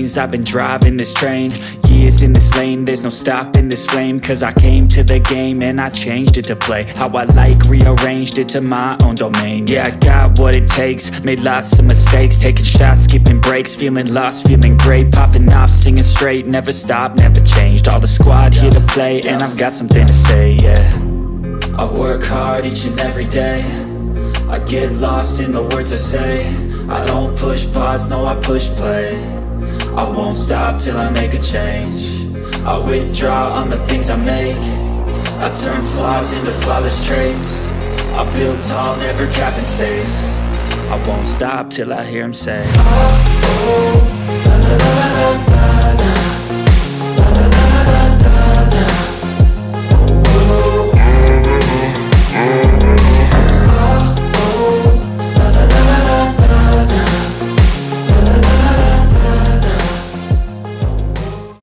things. I've been driving this train, years in this lane. There's no stopping this flame, cause I came to the game and I changed it to play how I like, rearranged it to my own domain. Yeah, I got what it takes, made lots of mistakes, taking shots, skipping breaks, feeling lost, feeling great, popping off, singing straight, never stopped, never changed. All the squad here to play, and I've got something to say, yeah. I work hard each and every day, I get lost in the words I say. I don't push pause, no, I push play. I won't stop till I make a change. I withdraw on the things I make. I turn flaws into flawless traits. I build tall, never capped in space. I won't stop till I hear him say, oh, oh, la, la, la, la, la.